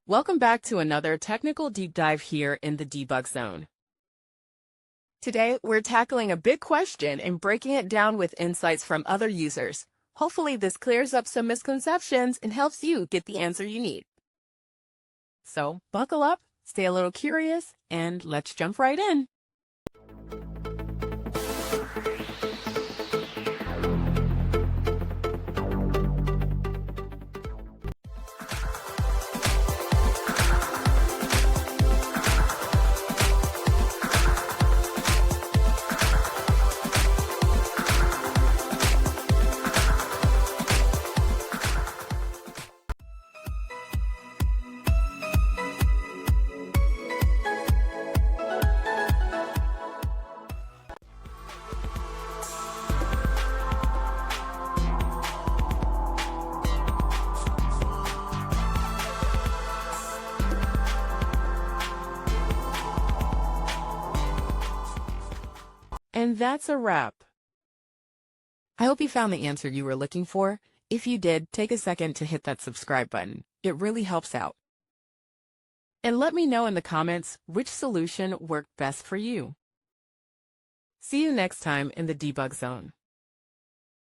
Welcome back to another technical deep dive here in the Debug Zone. Today, we're tackling a big question and breaking it down with insights from other users. Hopefully, this clears up some misconceptions and helps you get the answer you need. So, buckle up, stay a little curious, and let's jump right in. And that's a wrap. I hope you found the answer you were looking for. If you did, take a second to hit that subscribe button. It really helps out. And let me know in the comments which solution worked best for you. See you next time in the Debug Zone.